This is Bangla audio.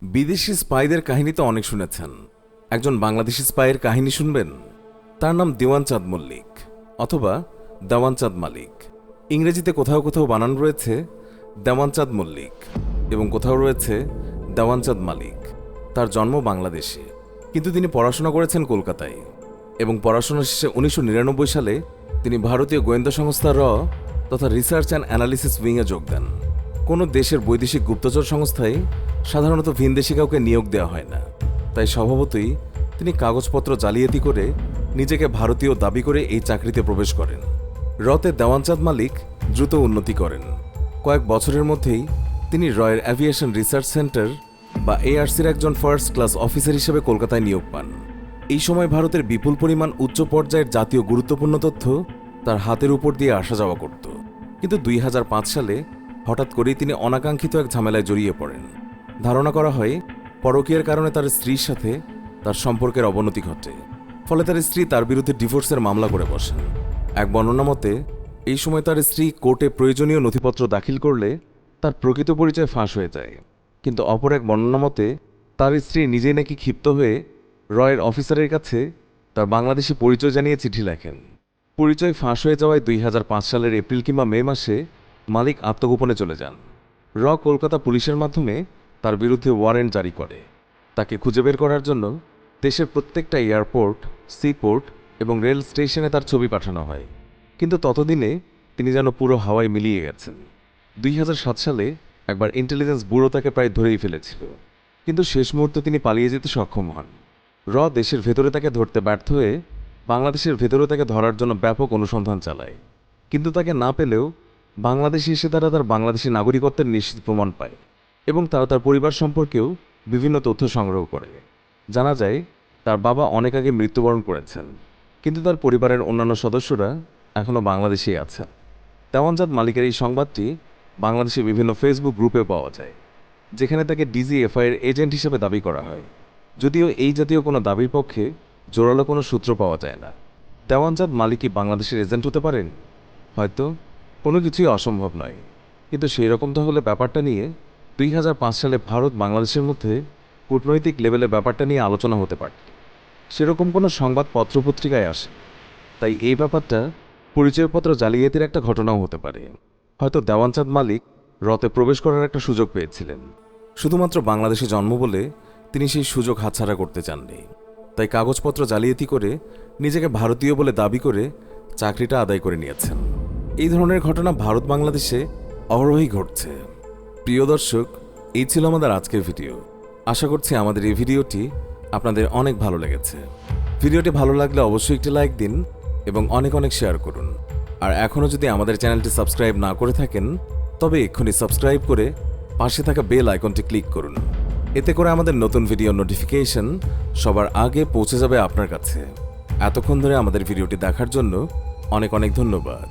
বিদেশি স্পাইদের কাহিনী তো অনেক শুনেছেন। একজন বাংলাদেশি স্পাইয়ের কাহিনী শুনবেন। তার নাম দেওয়ান চাঁদ মল্লিক অথবা দেওয়ান চাঁদ মালিক। ইংরেজিতে কোথাও কোথাও বানান রয়েছে দেওয়ান চাঁদ মল্লিক এবং কোথাও রয়েছে দেওয়ান চাঁদ মালিক। তার জন্ম বাংলাদেশে, কিন্তু তিনি পড়াশোনা করেছেন কলকাতায় এবং পড়াশোনা শেষে 1999 সালে তিনি ভারতীয় গোয়েন্দা সংস্থা র তথা রিসার্চ অ্যান্ড অ্যানালিসিস উইংয়ে যোগ দেন। কোনো দেশের বৈদেশিক গুপ্তচর সংস্থায় সাধারণত ভিনদেশি কাউকে নিয়োগ দেওয়া হয় না, তাই স্বভাবতই তিনি কাগজপত্র জালিয়াতি করে নিজেকে ভারতীয় দাবি করে এই চাকরিতে প্রবেশ করেন। রতে দেওয়ান চাঁদ মালিক দ্রুত উন্নতি করেন। কয়েক বছরের মধ্যেই তিনি রয়ের অ্যাভিয়েশন রিসার্চ সেন্টার বা এআরসির একজন ফার্স্ট ক্লাস অফিসার হিসেবে কলকাতায় নিয়োগ পান। এই সময় ভারতের বিপুল পরিমাণ উচ্চ পর্যায়ের জাতীয় গুরুত্বপূর্ণ তথ্য তার হাতের উপর দিয়ে আসা যাওয়া করত। কিন্তু 2005 সালে হঠাৎ করেই তিনি অনাকাঙ্ক্ষিত এক ঝামেলায় জড়িয়ে পড়েন। ধারণা করা হয় পরকীয়ার কারণে তার স্ত্রীর সাথে তার সম্পর্কের অবনতি ঘটে। ফলে তার স্ত্রী তার বিরুদ্ধে ডিভোর্সের মামলা করে বসেন। এক বর্ণনা মতে এই সময় তার স্ত্রী কোর্টে প্রয়োজনীয় নথিপত্র দাখিল করলে তার প্রকৃত পরিচয় ফাঁস হয়ে যায়। কিন্তু অপর এক বর্ণনা মতে তার স্ত্রী নিজেই নাকি ক্ষিপ্ত হয়ে রয়ের অফিসারের কাছে তার বাংলাদেশি পরিচয় জানিয়ে চিঠি লেখেন। পরিচয় ফাঁস হয়ে যাওয়ায় 2005 সালের এপ্রিল কিংবা মে মাসে মালিক আত্মগোপনে চলে যান। কলকাতা পুলিশের মাধ্যমে তার বিরুদ্ধে ওয়ারেন্ট জারি করে। তাকে খুঁজে বের করার জন্য দেশের প্রত্যেকটা এয়ারপোর্ট, সিপোর্ট এবং রেল স্টেশনে তার ছবি পাঠানো হয়। কিন্তু ততদিনে তিনি যেন পুরো হাওয়ায় মিলিয়ে গেছেন। 2007 সালে একবার ইন্টেলিজেন্স ব্যুরো তাকে প্রায় ধরেই ফেলেছিল, কিন্তু শেষ মুহূর্তে তিনি পালিয়ে যেতে সক্ষম হন। দেশের ভেতরে তাকে ধরতে ব্যর্থ হয়ে বাংলাদেশের ভেতরে তাকে ধরার জন্য ব্যাপক অনুসন্ধান চালায়। কিন্তু তাকে না পেলেও বাংলাদেশে এসে তারা তার বাংলাদেশি নাগরিকত্বের নিশ্চিত প্রমাণ পায় এবং তারা তার পরিবার সম্পর্কেও বিভিন্ন তথ্য সংগ্রহ করে। জানা যায় তার বাবা অনেক আগে মৃত্যুবরণ করেছেন, কিন্তু তার পরিবারের অন্যান্য সদস্যরা এখনও বাংলাদেশেই আছে। দেওয়ান চাঁদ মালিকের এই সংবাদটি বাংলাদেশে বিভিন্ন ফেসবুক গ্রুপে পাওয়া যায়, যেখানে তাকে ডিজিএফআইয়ের এজেন্ট হিসেবে দাবি করা হয়। যদিও এই জাতীয় কোনো দাবির পক্ষে জোরালো কোনো সূত্র পাওয়া যায় না। দেওয়ান চাঁদ মালিক কি বাংলাদেশের এজেন্ট হতে পারেন? হয়তো। কোনো কিছুই অসম্ভব নয়, কিন্তু সেই রকম তাহলে ব্যাপারটা নিয়ে 2005 সালে ভারত বাংলাদেশের মধ্যে কূটনৈতিক লেভেলে ব্যাপারটা নিয়ে আলোচনা হতে পারত। সেরকম কোনো সংবাদ পত্রপত্রিকায় আসে, তাই এই ব্যাপারটা পরিচয়পত্র জালিয়াতির একটা ঘটনাও হতে পারে। হয়তো দেওয়ান চাঁদ মালিক রতে প্রবেশ করার একটা সুযোগ পেয়েছিলেন। শুধুমাত্র বাংলাদেশে জন্ম বলে তিনি সেই সুযোগ হাতছাড়া করতে চাননি, তাই কাগজপত্র জালিয়াতি করে নিজেকে ভারতীয় বলে দাবি করে চাকরিটা আদায় করে নিয়েছেন। এই ধরনের ঘটনা ভারত বাংলাদেশে অহরহই ঘটছে। প্রিয় দর্শক, এই ছিল আমাদের আজকের ভিডিও। আশা করছি আমাদের এই ভিডিওটি আপনাদের অনেক ভালো লেগেছে। ভিডিওটি ভালো লাগলে অবশ্যই একটি লাইক দিন এবং অনেক অনেক শেয়ার করুন। আর এখনও যদি আমাদের চ্যানেলটি সাবস্ক্রাইব না করে থাকেন, তবে এক্ষুনি সাবস্ক্রাইব করে পাশে থাকা বেল আইকনটি ক্লিক করুন। এতে করে আমাদের নতুন ভিডিও নোটিফিকেশন সবার আগে পৌঁছে যাবে আপনার কাছে। এতক্ষণ ধরে আমাদের ভিডিওটি দেখার জন্য অনেক অনেক ধন্যবাদ।